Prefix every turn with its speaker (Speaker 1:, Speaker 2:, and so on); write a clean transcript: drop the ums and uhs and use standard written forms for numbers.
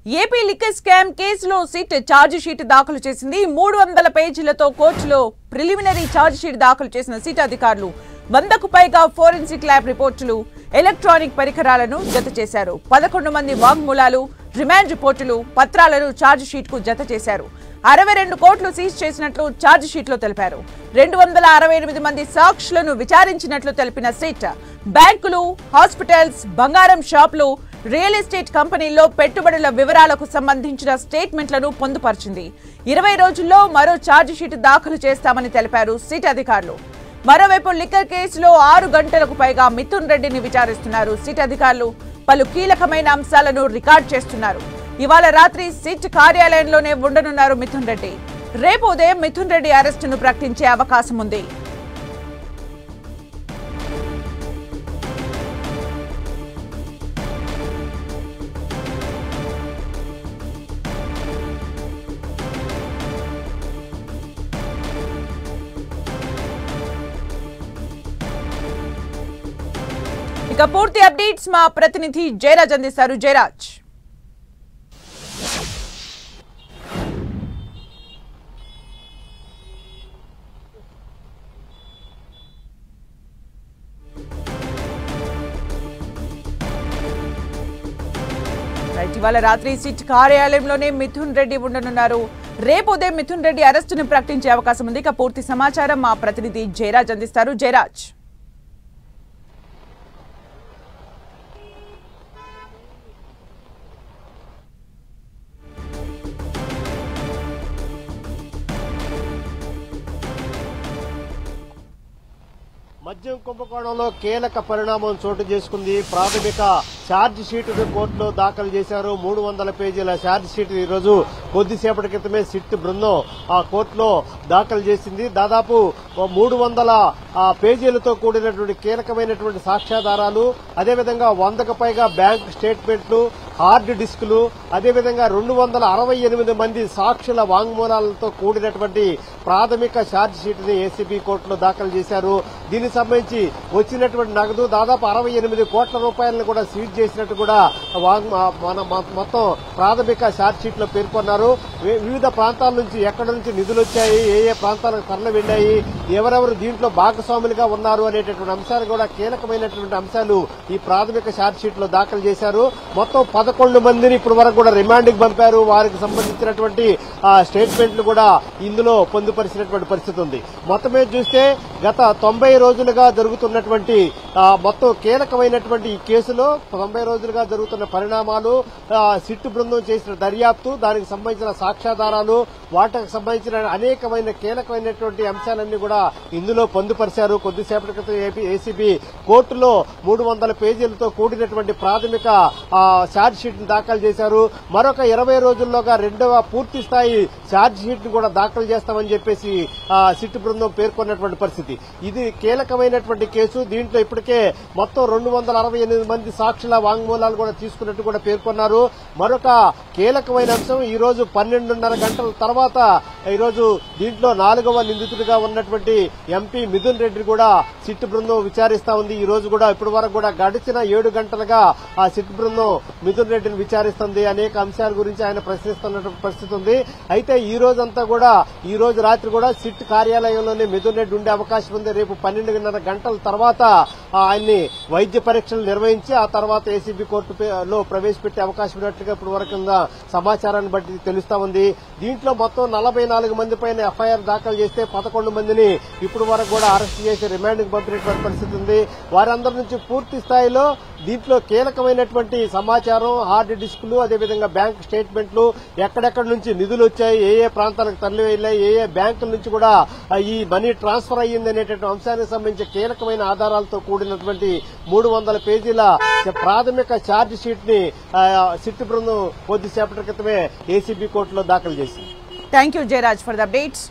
Speaker 1: AP liquor scam కేసులో SIT charge sheet దాఖలు చేసింది. 300 పేజీలతో కోర్టులో ప్రిలిమినరీ ఛార్జ్ షీట్ దాఖలు చేసిన సిట్ అధికారులు 100కు పైగా ఫోరెన్సిక్ ల్యాబ్ రిపోర్టులు, ఎలక్ట్రానిక్ పరికరాలను జత చేశారు. 11 మంది వాంగ్మూలాలు, రిమాండ్ రిపోర్టులు, పత్రాలను ఛార్జ్ షీట్ కు జత చేశారు. 62 కోట్లు సీజ్ చేసినట్లు ఛార్జ్ షీట్ లో తెలిపారు. 268 మంది సాక్షులను విచారించినట్లు తెలిపిన సిట్ బ్యాంకులు, హాస్పిటల్స్, బంగారం షాపులు, రియల్ ఎస్టేట్ కంపెనీల్లో పెట్టుబడుల వివరాలకు సంబంధించిన స్టేట్మెంట్లను పొందుపరిచింది. 20 రోజుల్లో మరో ఛార్జ్ షీట్ దాఖలు చేస్తామని తెలిపారు సిట్ అధికారులు. మరోవైపు లిక్కర్ కేసులో 6 గంటలకు పైగా మిథున్ రెడ్డిని విచారిస్తున్నారు సిట్ అధికారులు. పలు కీలకమైన అంశాలను రికార్డ్ చేస్తున్నారు. ఇవాళ రాత్రి సిట్ కార్యాలయంలోనే ఉండనున్నారు మిథున్ రెడ్డి. రేపు ఉదయం మిథున్ రెడ్డి అరెస్టును ప్రకటించే అవకాశం ఉంది. ఇక పూర్తి అప్డేట్స్ మా ప్రతినిధి జయరాజ్ అందిస్తారు. జయరాజ్, ఇవాళ రాత్రి సిట్ కార్యాలయంలోనే మిథున్ రెడ్డి ఉండనున్నారు. రేపు ఉదయం మిథున్ రెడ్డి అరెస్టును ప్రకటించే అవకాశం ఉంది. ఇక పూర్తి సమాచారం మా ప్రతినిధి జయరాజ్ అందిస్తారు. జయరాజ్,
Speaker 2: మద్యం కుంభకోణంలో కీలక పరిణామం చోటు చేసుకుంది. ప్రాథమిక ఛార్జ్ షీటును కోర్టులో దాఖలు చేశారు. 300 పేజీల ఛార్జ్ షీట్ ఈ రోజు కొద్దిసేపటి క్రితమే సిట్ బృందం ఆ కోర్టులో దాఖలు చేసింది. దాదాపు 300 పేజీలతో కూడినటువంటి కీలకమైనటువంటి సాక్ష్యాధారాలు, అదేవిధంగా 100కు పైగా బ్యాంక్ స్టేట్మెంట్లు, హార్డ్ డిస్కులు, అదేవిధంగా 268 మంది సాక్షుల వాంగ్మూలాలతో కూడినటువంటి ప్రాథమిక ఛార్జ్ షీట్ ని ఏసీబీ కోర్టులో దాఖలు చేశారు. దీనికి సంబంధించి వచ్చినటువంటి నగదు దాదాపు 68 కోట్ల రూపాయలను కూడా సీజ్ చేసినట్టు కూడా మొత్తం ప్రాథమిక ఛార్జ్ షీట్ లో పేర్కొన్నారు. వివిధ ప్రాంతాల నుంచి ఎక్కడి నుంచి నిధులు వచ్చాయి, ఏ ఏ ప్రాంతాలకు తరలి వెళ్లాయి, ఎవరెవరు దీంట్లో భాగస్వాములుగా ఉన్నారు అనేటటువంటి అంశాలు కూడా కీలకమైనటువంటి అంశాలు ఈ ప్రాథమిక ఛార్జ్ షీట్ లో దాఖలు చేశారు. మొత్తం 11 మందిని ఇప్పటి వరకు కూడా రిమాండ్కి పంపారు. వారికి సంబంధించినటువంటి స్టేట్మెంట్లు కూడా ఇందులో పొందుపరిచినటువంటి పరిస్థితి ఉంది. మొత్తమే చూస్తే గత 90 రోజులుగా జరుగుతున్నటువంటి మొత్తం కీలకమైనటువంటి ఈ కేసులో 90 రోజులుగా జరుగుతున్న పరిణామాలు, సిట్ బృందం చేసిన దర్యాప్తు, దానికి సంబంధించిన సాక్ష్యాధారాలు, వాటికి సంబంధించిన అనేకమైన కీలకమైనటువంటి అంశాలన్నీ కూడా ఇందులో పొందుపరిచారు. కొద్దిసేపటి క్రితం ఏసీబీ కోర్టులో 300 పేజీలతో కూడినటువంటి ప్రాథమిక ఛార్జ్ షీట్ ను దాఖలు చేశారు. మరొక 20 రోజుల్లోగా రెండవ పూర్తి స్థాయి ఛార్జ్ షీట్ ను కూడా దాఖలు చేస్తామని చెప్పేసి సిట్ బృందం పేర్కొన్నటువంటి పరిస్థితి. ఇది కీలకమైనటువంటి కేసు. దీంట్లో ఇప్పటికే మొత్తం 268 మంది సాక్షుల వాంగ్మూలాలు కూడా తీసుకున్నట్టు కూడా పేర్కొన్నారు. మరొక కీలకమైన అంశం, ఈ రోజు 12:30 గంటల తర్వాత ఈ రోజు దీంట్లో 4వ నిందితుడిగా ఉన్నటువంటి ఎంపీ మిథున్ రెడ్డి కూడా సిట్ బృందం విచారిస్తా ఉంది. ఈ రోజు కూడా ఇప్పటి వరకు కూడా గడిచిన 7 గంటలుగా ఆ సిట్ బృందం మిథున్ రెడ్డిని విచారిస్తుంది. అనేక అంశాల గురించి ఆయన ప్రశ్నిస్తున్న పరిస్థితి ఉంది. అయితే ఈ రోజంతా కూడా, ఈ రోజు రాత్రి కూడా సిట్ కార్యాలయంలోనే మిథున్ రెడ్డి ఉండే అవకాశం ఉంది. రేపు 12:30 గంటల తర్వాత ఆయన్ని వైద్య పరీక్షలు నిర్వహించి ఆ తర్వాత ఏసీబీ కోర్టులో ప్రవేశపెట్టే అవకాశం ఉన్నట్లుగా ఇప్పటి వరకు సమాచారాన్ని బట్టి తెలుస్తా ఉంది. దీంట్లో మొత్తం 44 మంది పైన ఎఫ్ఐఆర్ దాఖలు చేస్తే 11 మందిని ఇప్పటి వరకు కూడా అరెస్ట్ చేసి రిమాండ్కి పంపినటువంటి పరిస్థితి ఉంది. వారందరి నుంచి పూర్తి స్థాయిలో దీంట్లో కీలకమైనటువంటి సమాచారం, హార్డ్ డిస్కులు, అదేవిధంగా బ్యాంక్ స్టేట్మెంట్లు, ఎక్కడెక్కడి నుంచి నిధులు వచ్చాయి, ఏ ఏ ప్రాంతాలకు తరలి వెళ్లాయి, ఏ ఏ బ్యాంకుల నుంచి కూడా ఈ మనీ ట్రాన్స్ఫర్ అయ్యింది అనేటువంటి అంశానికి సంబంధించి కీలకమైన ఆధారాలతో కూడినటువంటి 300 పేజీల ప్రాథమిక ఛార్జ్ షీట్ ని సిట్ బృందం కొద్దిసేపటి క్రితమే ఏసీబీ కోర్టులో దాఖలు చేసింది.
Speaker 1: Thank you Jayaraj for the updates.